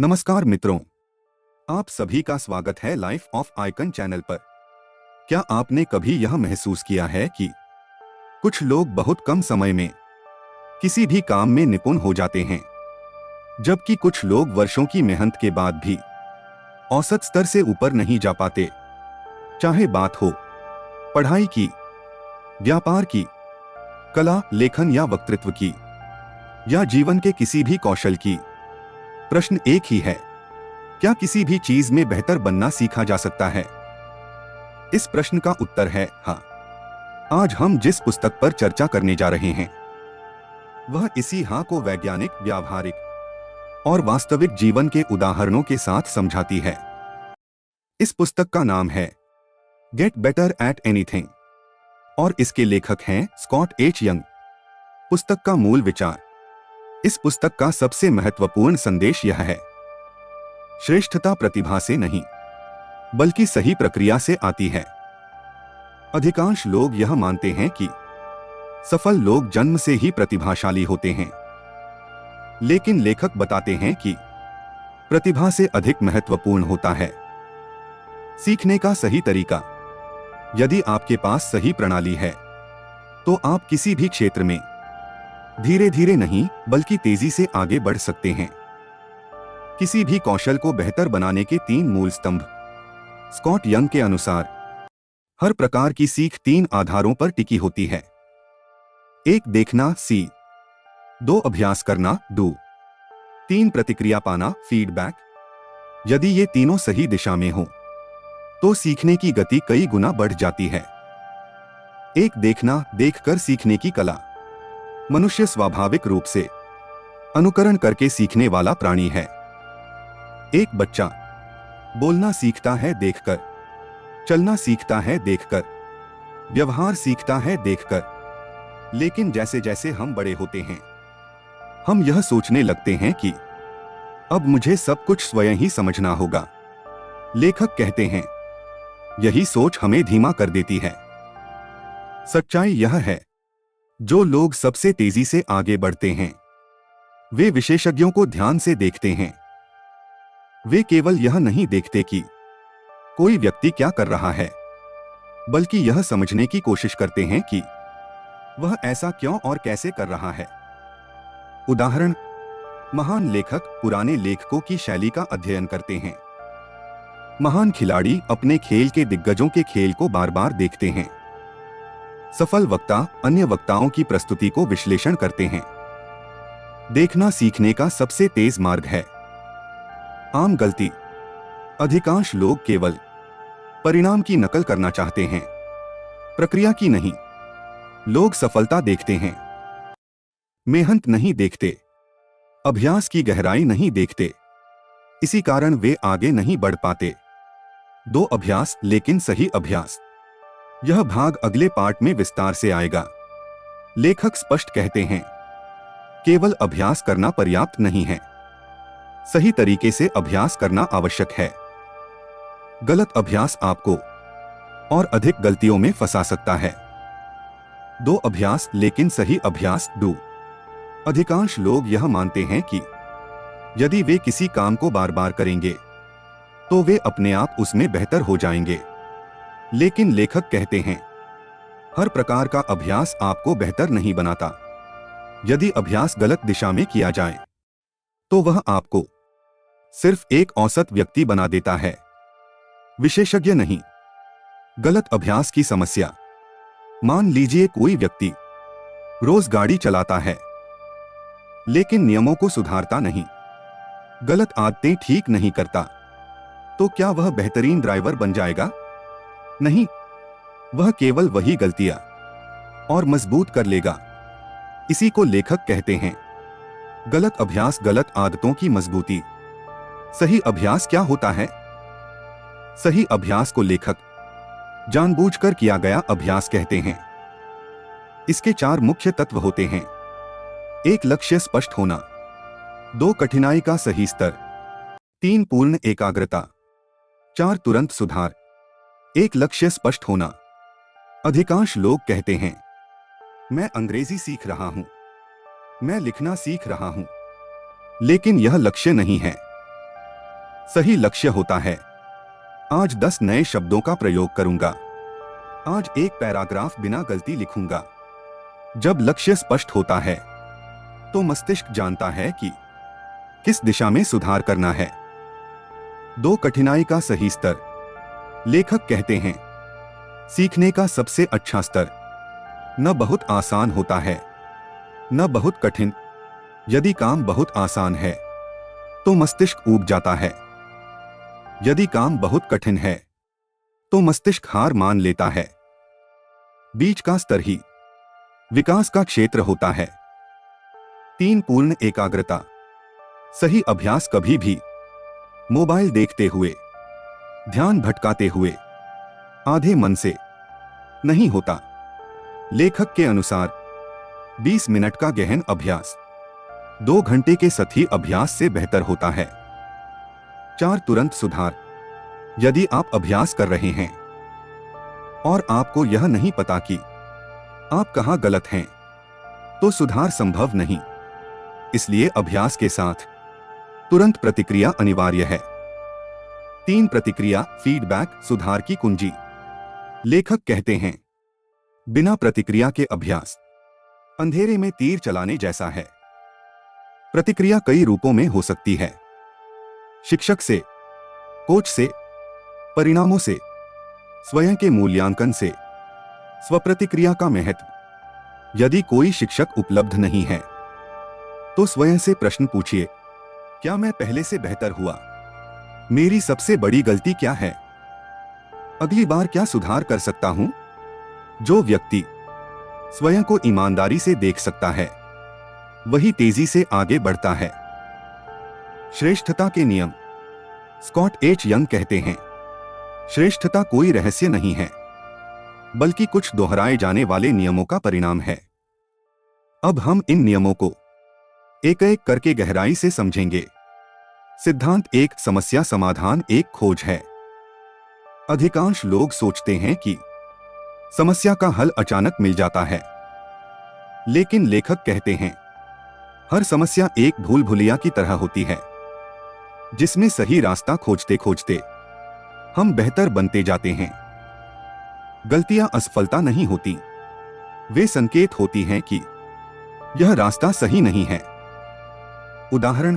नमस्कार मित्रों, आप सभी का स्वागत है लाइफ ऑफ आइकन चैनल पर। क्या आपने कभी यह महसूस किया है कि कुछ लोग बहुत कम समय में किसी भी काम में निपुण हो जाते हैं, जबकि कुछ लोग वर्षों की मेहनत के बाद भी औसत स्तर से ऊपर नहीं जा पाते। चाहे बात हो पढ़ाई की, व्यापार की, कला, लेखन या वक्तृत्व की, या जीवन के किसी भी कौशल की, प्रश्न एक ही है, क्या किसी भी चीज में बेहतर बनना सीखा जा सकता है? इस प्रश्न का उत्तर है हाँ। आज हम जिस पुस्तक पर चर्चा करने जा रहे हैं वह इसी हाँ को वैज्ञानिक, व्यावहारिक और वास्तविक जीवन के उदाहरणों के साथ समझाती है। इस पुस्तक का नाम है गेट बेटर एट एनीथिंग और इसके लेखक हैं स्कॉट एच यंग। पुस्तक का मूल विचार, इस पुस्तक का सबसे महत्वपूर्ण संदेश यह है, श्रेष्ठता प्रतिभा से नहीं बल्कि सही प्रक्रिया से आती है। अधिकांश लोग यह मानते हैं कि सफल लोग जन्म से ही प्रतिभाशाली होते हैं, लेकिन लेखक बताते हैं कि प्रतिभा से अधिक महत्वपूर्ण होता है सीखने का सही तरीका। यदि आपके पास सही प्रणाली है तो आप किसी भी क्षेत्र में धीरे धीरे नहीं बल्कि तेजी से आगे बढ़ सकते हैं। किसी भी कौशल को बेहतर बनाने के 3 मूल स्तंभ। स्कॉट यंग के अनुसार हर प्रकार की सीख 3 आधारों पर टिकी होती है। 1 देखना, सी। 2 अभ्यास करना, डू। 3 प्रतिक्रिया पाना, फीडबैक। यदि ये तीनों सही दिशा में हो तो सीखने की गति कई गुना बढ़ जाती है। 1 देखना, देखकर सीखने की कला। मनुष्य स्वाभाविक रूप से अनुकरण करके सीखने वाला प्राणी है। एक बच्चा बोलना सीखता है देखकर, चलना सीखता है देखकर, व्यवहार सीखता है देखकर। लेकिन जैसे जैसे हम बड़े होते हैं हम यह सोचने लगते हैं कि अब मुझे सब कुछ स्वयं ही समझना होगा। लेखक कहते हैं यही सोच हमें धीमा कर देती है। सच्चाई यह है, जो लोग सबसे तेजी से आगे बढ़ते हैं वे विशेषज्ञों को ध्यान से देखते हैं। वे केवल यह नहीं देखते कि कोई व्यक्ति क्या कर रहा है, बल्कि यह समझने की कोशिश करते हैं कि वह ऐसा क्यों और कैसे कर रहा है। उदाहरण, महान लेखक पुराने लेखकों की शैली का अध्ययन करते हैं। महान खिलाड़ी अपने खेल के दिग्गजों के खेल को बार बार देखते हैं। सफल वक्ता अन्य वक्ताओं की प्रस्तुति को विश्लेषण करते हैं। देखना सीखने का सबसे तेज मार्ग है। आम गलती, अधिकांश लोग केवल परिणाम की नकल करना चाहते हैं, प्रक्रिया की नहीं। लोग सफलता देखते हैं, मेहनत नहीं देखते, अभ्यास की गहराई नहीं देखते। इसी कारण वे आगे नहीं बढ़ पाते। 2 अभ्यास, लेकिन सही अभ्यास। यह भाग अगले पार्ट में विस्तार से आएगा। लेखक स्पष्ट कहते हैं, केवल अभ्यास करना पर्याप्त नहीं है, सही तरीके से अभ्यास करना आवश्यक है। गलत अभ्यास आपको और अधिक गलतियों में फंसा सकता है। 2 अभ्यास, लेकिन सही अभ्यास, डू। अधिकांश लोग यह मानते हैं कि यदि वे किसी काम को बार बार करेंगे तो वे अपने आप उसमें बेहतर हो जाएंगे। लेकिन लेखक कहते हैं हर प्रकार का अभ्यास आपको बेहतर नहीं बनाता। यदि अभ्यास गलत दिशा में किया जाए तो वह आपको सिर्फ एक औसत व्यक्ति बना देता है, विशेषज्ञ नहीं। गलत अभ्यास की समस्या, मान लीजिए कोई व्यक्ति रोज गाड़ी चलाता है लेकिन नियमों को सुधारता नहीं, गलत आदतें ठीक नहीं करता, तो क्या वह बेहतरीन ड्राइवर बन जाएगा? नहीं, वह केवल वही गलतियां और मजबूत कर लेगा। इसी को लेखक कहते हैं गलत अभ्यास, गलत आदतों की मजबूती। सही अभ्यास क्या होता है? सही अभ्यास को लेखक जानबूझकर किया गया अभ्यास कहते हैं। इसके 4 मुख्य तत्व होते हैं। 1 लक्ष्य स्पष्ट होना, 2 कठिनाई का सही स्तर, 3 पूर्ण एकाग्रता, 4 तुरंत सुधार। 1 लक्ष्य स्पष्ट होना। अधिकांश लोग कहते हैं मैं अंग्रेजी सीख रहा हूं, मैं लिखना सीख रहा हूं, लेकिन यह लक्ष्य नहीं है। सही लक्ष्य होता है। आज 10 नए शब्दों का प्रयोग करूंगा। आज एक पैराग्राफ बिना गलती लिखूंगा। जब लक्ष्य स्पष्ट होता है तो मस्तिष्क जानता है कि किस दिशा में सुधार करना है। 2 कठिनाई का सही स्तर। लेखक कहते हैं, सीखने का सबसे अच्छा स्तर न बहुत आसान होता है न बहुत कठिन। यदि काम बहुत आसान है तो मस्तिष्क ऊब जाता है। यदि काम बहुत कठिन है तो मस्तिष्क हार मान लेता है। बीच का स्तर ही विकास का क्षेत्र होता है। 3 पूर्ण एकाग्रता। सही अभ्यास कभी भी मोबाइल देखते हुए, ध्यान भटकाते हुए, आधे मन से नहीं होता। लेखक के अनुसार 20 मिनट का गहन अभ्यास 2 घंटे के सतही अभ्यास से बेहतर होता है। 4 तुरंत सुधार। यदि आप अभ्यास कर रहे हैं और आपको यह नहीं पता कि आप कहां गलत हैं, तो सुधार संभव नहीं। इसलिए अभ्यास के साथ तुरंत प्रतिक्रिया अनिवार्य है। 3 प्रतिक्रिया फीडबैक सुधार की कुंजी। लेखक कहते हैं, बिना प्रतिक्रिया के अभ्यास अंधेरे में तीर चलाने जैसा है। प्रतिक्रिया कई रूपों में हो सकती है। शिक्षक से, कोच से, परिणामों से, स्वयं के मूल्यांकन से। स्वप्रतिक्रिया का महत्व। यदि कोई शिक्षक उपलब्ध नहीं है तो स्वयं से प्रश्न पूछिए, क्या मैं पहले से बेहतर हुआ? मेरी सबसे बड़ी गलती क्या है? अगली बार क्या सुधार कर सकता हूं? जो व्यक्ति स्वयं को ईमानदारी से देख सकता है वही तेजी से आगे बढ़ता है। श्रेष्ठता के नियम। स्कॉट एच यंग कहते हैं, श्रेष्ठता कोई रहस्य नहीं है बल्कि कुछ दोहराए जाने वाले नियमों का परिणाम है। अब हम इन नियमों को एक एक करके गहराई से समझेंगे। सिद्धांत 1, समस्या समाधान एक खोज है। अधिकांश लोग सोचते हैं कि समस्या का हल अचानक मिल जाता है, लेकिन लेखक कहते हैं, हर समस्या एक भूल भुलैया की तरह होती है जिसमें सही रास्ता खोजते खोजते हम बेहतर बनते जाते हैं। गलतियां असफलता नहीं होती, वे संकेत होती हैं कि यह रास्ता सही नहीं है। उदाहरण,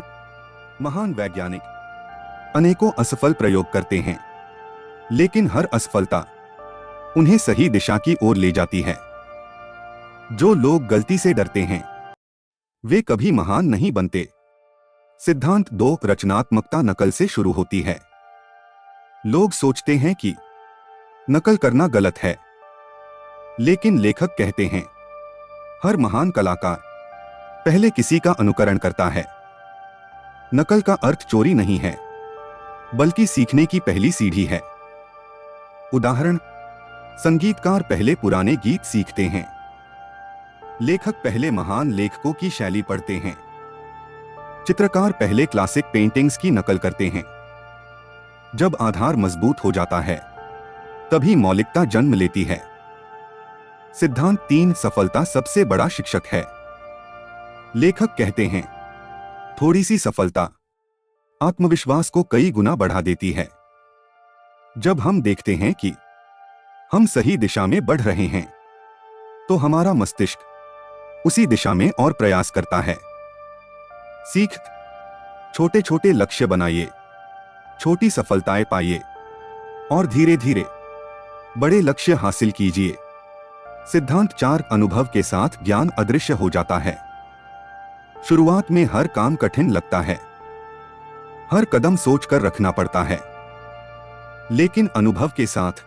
महान वैज्ञानिक अनेकों असफल प्रयोग करते हैं, लेकिन हर असफलता उन्हें सही दिशा की ओर ले जाती है। जो लोग गलती से डरते हैं वे कभी महान नहीं बनते। सिद्धांत 2, रचनात्मकता नकल से शुरू होती है। लोग सोचते हैं कि नकल करना गलत है, लेकिन लेखक कहते हैं, हर महान कलाकार पहले किसी का अनुकरण करता है। नकल का अर्थ चोरी नहीं है, बल्कि सीखने की पहली सीढ़ी है। उदाहरण, संगीतकार पहले पुराने गीत सीखते हैं, लेखक पहले महान लेखकों की शैली पढ़ते हैं, चित्रकार पहले क्लासिक पेंटिंग्स की नकल करते हैं। जब आधार मजबूत हो जाता है तभी मौलिकता जन्म लेती है। सिद्धांत 3, सफलता सबसे बड़ा शिक्षक है। लेखक कहते हैं, थोड़ी सी सफलता आत्मविश्वास को कई गुना बढ़ा देती है। जब हम देखते हैं कि हम सही दिशा में बढ़ रहे हैं तो हमारा मस्तिष्क उसी दिशा में और प्रयास करता है। सीख, छोटे छोटे लक्ष्य बनाइए, छोटी सफलताएं पाइए और धीरे धीरे बड़े लक्ष्य हासिल कीजिए। सिद्धांत 4, अनुभव के साथ ज्ञान अदृश्य हो जाता है। शुरुआत में हर काम कठिन लगता है, हर कदम सोचकर रखना पड़ता है, लेकिन अनुभव के साथ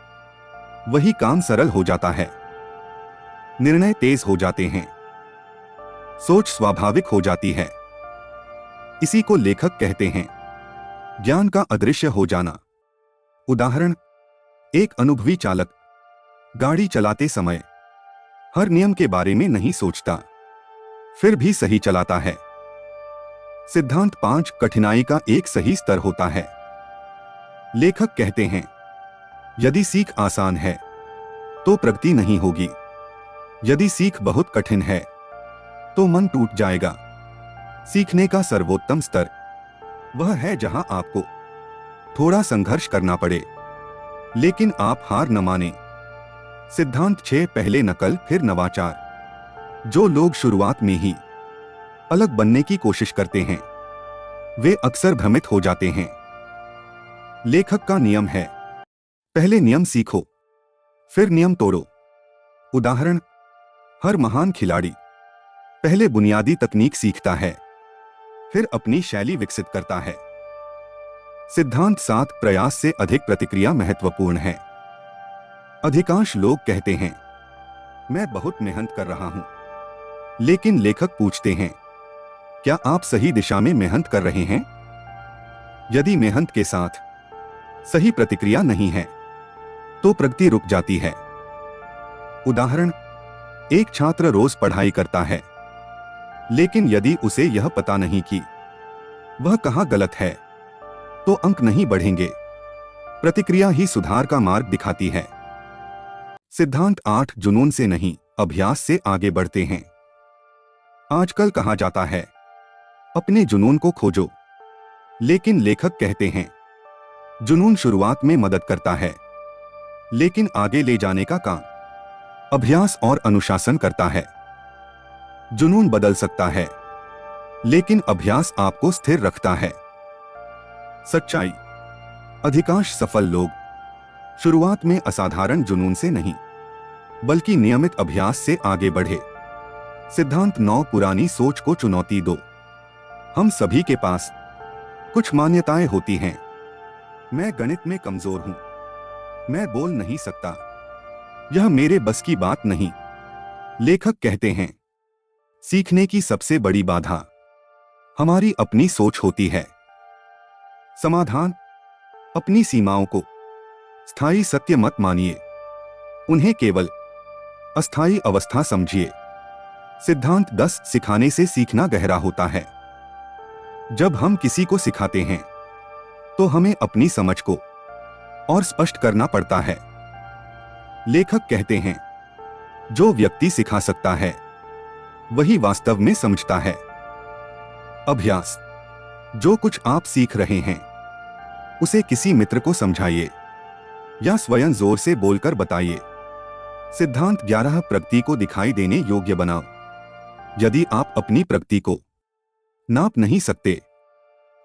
वही काम सरल हो जाता है। निर्णय तेज हो जाते हैं, सोच स्वाभाविक हो जाती है। इसी को लेखक कहते हैं, ज्ञान का अदृश्य हो जाना। उदाहरण, एक अनुभवी चालक गाड़ी चलाते समय हर नियम के बारे में नहीं सोचता, फिर भी सही चलाता है। सिद्धांत 5, कठिनाई का एक सही स्तर होता है। लेखक कहते हैं, यदि सीख आसान है तो प्रगति नहीं होगी। यदि सीख बहुत कठिन है तो मन टूट जाएगा। सीखने का सर्वोत्तम स्तर वह है जहां आपको थोड़ा संघर्ष करना पड़े, लेकिन आप हार न माने। सिद्धांत 6, पहले नकल फिर नवाचार। जो लोग शुरुआत में ही अलग बनने की कोशिश करते हैं वे अक्सर भ्रमित हो जाते हैं। लेखक का नियम है, पहले नियम सीखो फिर नियम तोड़ो। उदाहरण, हर महान खिलाड़ी पहले बुनियादी तकनीक सीखता है फिर अपनी शैली विकसित करता है। सिद्धांत 7, प्रयास से अधिक प्रतिक्रिया महत्वपूर्ण है। अधिकांश लोग कहते हैं मैं बहुत मेहनत कर रहा हूं, लेकिन लेखक पूछते हैं क्या आप सही दिशा में मेहनत कर रहे हैं? यदि मेहनत के साथ सही प्रतिक्रिया नहीं है तो प्रगति रुक जाती है। उदाहरण, एक छात्र रोज पढ़ाई करता है, लेकिन यदि उसे यह पता नहीं कि वह कहां गलत है तो अंक नहीं बढ़ेंगे। प्रतिक्रिया ही सुधार का मार्ग दिखाती है। सिद्धांत 8, जुनून से नहीं अभ्यास से आगे बढ़ते हैं। आजकल कहा जाता है अपने जुनून को खोजो, लेकिन लेखक कहते हैं जुनून शुरुआत में मदद करता है, लेकिन आगे ले जाने का काम अभ्यास और अनुशासन करता है। जुनून बदल सकता है, लेकिन अभ्यास आपको स्थिर रखता है। सच्चाई, अधिकांश सफल लोग शुरुआत में असाधारण जुनून से नहीं बल्कि नियमित अभ्यास से आगे बढ़े। सिद्धांत 9, पुरानी सोच को चुनौती दो। हम सभी के पास कुछ मान्यताएं होती हैं। मैं गणित में कमजोर हूं, मैं बोल नहीं सकता, यह मेरे बस की बात नहीं। लेखक कहते हैं सीखने की सबसे बड़ी बाधा हमारी अपनी सोच होती है। समाधान, अपनी सीमाओं को स्थायी सत्य मत मानिए, उन्हें केवल अस्थायी अवस्था समझिए। सिद्धांत 10, सिखाने से सीखना गहरा होता है। जब हम किसी को सिखाते हैं तो हमें अपनी समझ को और स्पष्ट करना पड़ता है। लेखक कहते हैं जो व्यक्ति सिखा सकता है वही वास्तव में समझता है। अभ्यास, जो कुछ आप सीख रहे हैं उसे किसी मित्र को समझाइए या स्वयं जोर से बोलकर बताइए। सिद्धांत 11, प्रगति को दिखाई देने योग्य बनाओ। यदि आप अपनी प्रगति को नाप नहीं सकते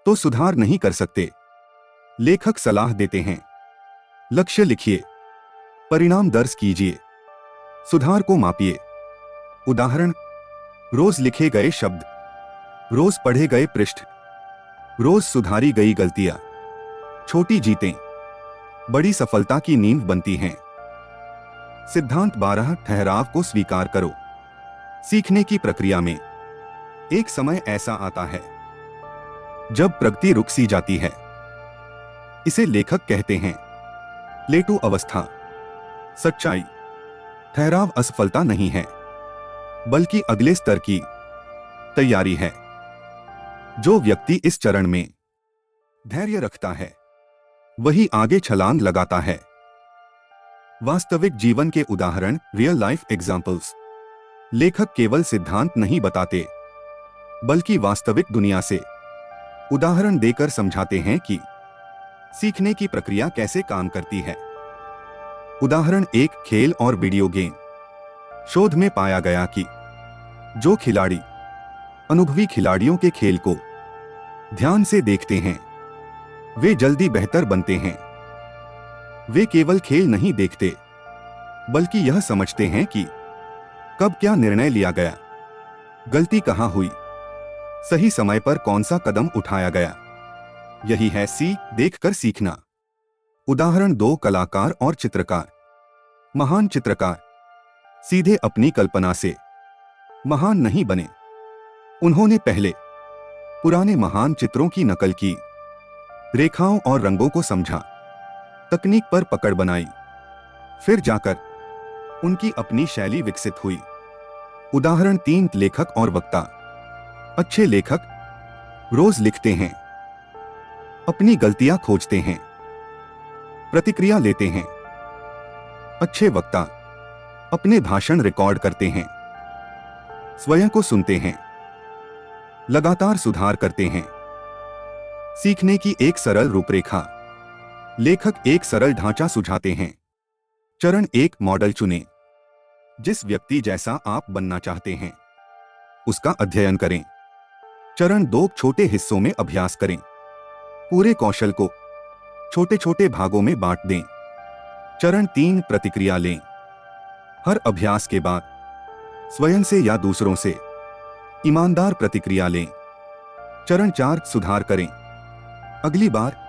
तो सुधार नहीं कर सकते। लेखक सलाह देते हैं लक्ष्य लिखिए, परिणाम दर्ज कीजिए, सुधार को मापिए। उदाहरण, रोज लिखे गए शब्द, रोज पढ़े गए पृष्ठ, रोज सुधारी गई गलतियां। छोटी जीतें बड़ी सफलता की नींव बनती हैं। सिद्धांत 12, ठहराव को स्वीकार करो। सीखने की प्रक्रिया में एक समय ऐसा आता है जब प्रगति रुक सी जाती है। इसे लेखक कहते हैं प्लेटो अवस्था। सच्चाई, ठहराव असफलता नहीं है बल्कि अगले स्तर की तैयारी है। जो व्यक्ति इस चरण में धैर्य रखता है वही आगे छलांग लगाता है। वास्तविक जीवन के उदाहरण, रियल लाइफ एग्जाम्पल्स। लेखक केवल सिद्धांत नहीं बताते बल्कि वास्तविक दुनिया से उदाहरण देकर समझाते हैं कि सीखने की प्रक्रिया कैसे काम करती है। उदाहरण, एक खेल और वीडियो गेम। शोध में पाया गया कि जो खिलाड़ी अनुभवी खिलाड़ियों के खेल को ध्यान से देखते हैं वे जल्दी बेहतर बनते हैं। वे केवल खेल नहीं देखते बल्कि यह समझते हैं कि कब क्या निर्णय लिया गया, गलती कहां हुई, सही समय पर कौन सा कदम उठाया गया। यही है देखकर सीखना। उदाहरण, 2 कलाकार और चित्रकार। महान चित्रकार सीधे अपनी कल्पना से महान नहीं बने। उन्होंने पहले पुराने महान चित्रों की नकल की, रेखाओं और रंगों को समझा, तकनीक पर पकड़ बनाई, फिर जाकर उनकी अपनी शैली विकसित हुई। उदाहरण, 3 लेखक और वक्ता। अच्छे लेखक रोज लिखते हैं, अपनी गलतियां खोजते हैं, प्रतिक्रिया लेते हैं। अच्छे वक्ता अपने भाषण रिकॉर्ड करते हैं, स्वयं को सुनते हैं, लगातार सुधार करते हैं। सीखने की एक सरल रूपरेखा। लेखक एक सरल ढांचा सुझाते हैं। चरण 1, मॉडल चुनें। जिस व्यक्ति जैसा आप बनना चाहते हैं उसका अध्ययन करें। चरण 2, छोटे हिस्सों में अभ्यास करें। पूरे कौशल को छोटे छोटे भागों में बांट दें। चरण 3, प्रतिक्रिया लें। हर अभ्यास के बाद स्वयं से या दूसरों से ईमानदार प्रतिक्रिया लें। चरण 4, सुधार करें। अगली बार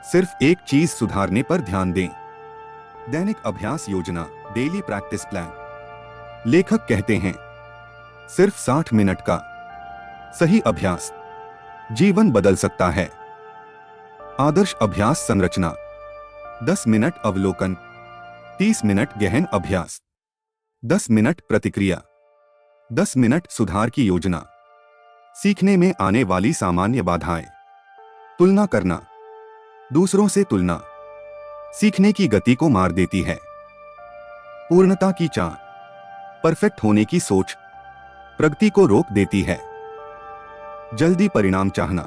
सिर्फ एक चीज सुधारने पर ध्यान दें। दैनिक अभ्यास योजना, डेली प्रैक्टिस प्लान। लेखक कहते हैं सिर्फ 60 मिनट का सही अभ्यास जीवन बदल सकता है। आदर्श अभ्यास संरचना: 10 मिनट अवलोकन, 30 मिनट गहन अभ्यास, 10 मिनट प्रतिक्रिया, 10 मिनट सुधार की योजना। सीखने में आने वाली सामान्य बाधाएं: तुलना करना, दूसरों से तुलना सीखने की गति को मार देती है। पूर्णता की चाह, परफेक्ट होने की सोच प्रगति को रोक देती है। जल्दी परिणाम चाहना,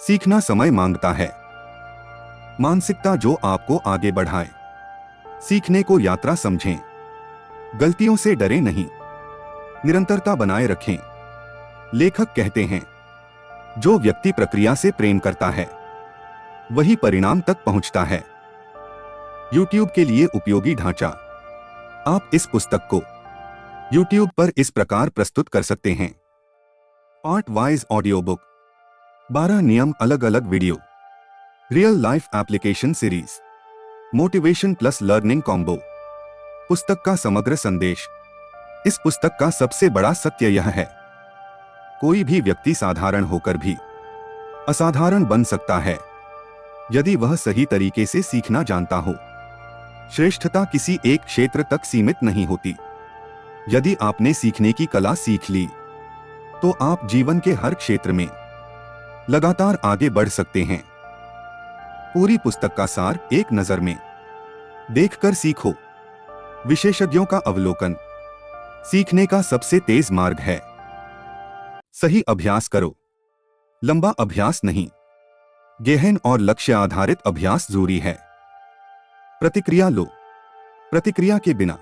सीखना समय मांगता है। मानसिकता जो आपको आगे बढ़ाए, सीखने को यात्रा समझें। गलतियों से डरे नहीं, निरंतरता बनाए रखें। लेखक कहते हैं जो व्यक्ति प्रक्रिया से प्रेम करता है वही परिणाम तक पहुंचता है। YouTube के लिए उपयोगी ढांचा: आप इस पुस्तक को YouTube पर इस प्रकार प्रस्तुत कर सकते हैं। पार्ट वाइज ऑडियो बुक, 12 नियम, अलग अलग video, real life application series, motivation plus learning combo. पुस्तक का समग्र संदेश: इस पुस्तक का सबसे बड़ा सत्य यह है, कोई भी व्यक्ति साधारण होकर भी असाधारण बन सकता है यदि वह सही तरीके से सीखना जानता हो। श्रेष्ठता किसी एक क्षेत्र तक सीमित नहीं होती। यदि आपने सीखने की कला सीख ली तो आप जीवन के हर क्षेत्र में लगातार आगे बढ़ सकते हैं। पूरी पुस्तक का सार एक नजर में। देखकर सीखो। विशेषज्ञों का अवलोकन सीखने का सबसे तेज मार्ग है। सही अभ्यास करो, लंबा अभ्यास नहीं। गहन और लक्ष्य आधारित अभ्यास जरूरी है। प्रतिक्रिया लो, प्रतिक्रिया के बिना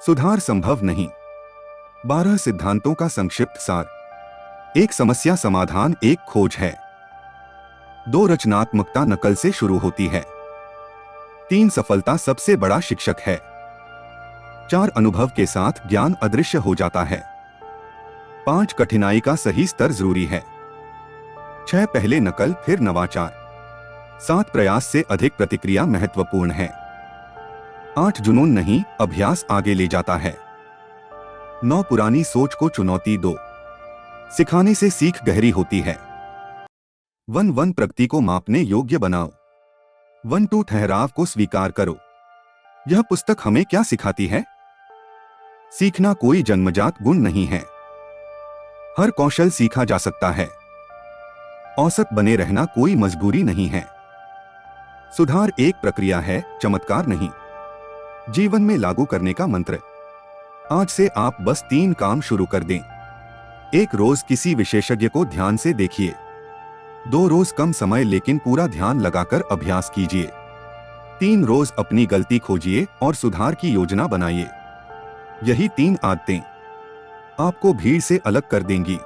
सुधार संभव नहीं। 12 सिद्धांतों का संक्षिप्त सार: 1 समस्या समाधान एक खोज है। 2 रचनात्मकता नकल से शुरू होती है। 3 सफलता सबसे बड़ा शिक्षक है। 4 अनुभव के साथ ज्ञान अदृश्य हो जाता है। 5 कठिनाई का सही स्तर जरूरी है। 6 पहले नकल फिर नवाचार। 7 प्रयास से अधिक प्रतिक्रिया महत्वपूर्ण है। 8 जुनून नहीं, अभ्यास आगे ले जाता है। 9 पुरानी सोच को चुनौती दो, सिखाने से सीख गहरी होती है। 1 प्रगति को मापने योग्य बनाओ। 1 ठहराव को स्वीकार करो। यह पुस्तक हमें क्या सिखाती है? सीखना कोई जन्मजात गुण नहीं है। हर कौशल सीखा जा सकता है। औसत बने रहना कोई मजबूरी नहीं है। सुधार एक प्रक्रिया है, चमत्कार नहीं। जीवन में लागू करने का मंत्र: आज से आप बस 3 काम शुरू कर दें। 1 रोज किसी विशेषज्ञ को ध्यान से देखिए। 2 रोज कम समय लेकिन पूरा ध्यान लगाकर अभ्यास कीजिए। 3 रोज अपनी गलती खोजिए और सुधार की योजना बनाइए। यही 3 आदतें आपको भीड़ से अलग कर देंगी।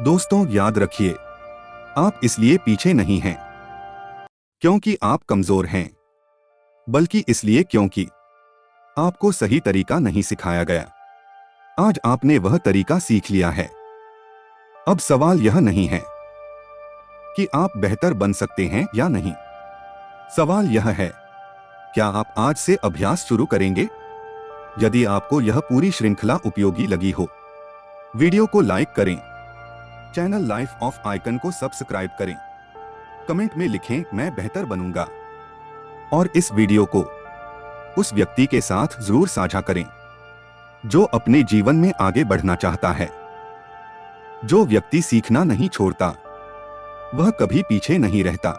दोस्तों, याद रखिए, आप इसलिए पीछे नहीं हैं क्योंकि आप कमजोर हैं, बल्कि इसलिए क्योंकि आपको सही तरीका नहीं सिखाया गया। आज आपने वह तरीका सीख लिया है। अब सवाल यह नहीं है कि आप बेहतर बन सकते हैं या नहीं। सवाल यह है, क्या आप आज से अभ्यास शुरू करेंगे? यदि आपको यह पूरी श्रृंखला उपयोगी लगी हो, वीडियो को लाइक करें, चैनल लाइफ ऑफ आइकन को सब्सक्राइब करें, कमेंट में लिखें मैं बेहतर बनूंगा, और इस वीडियो को उस व्यक्ति के साथ जरूर साझा करें जो अपने जीवन में आगे बढ़ना चाहता है। जो व्यक्ति सीखना नहीं छोड़ता वह कभी पीछे नहीं रहता।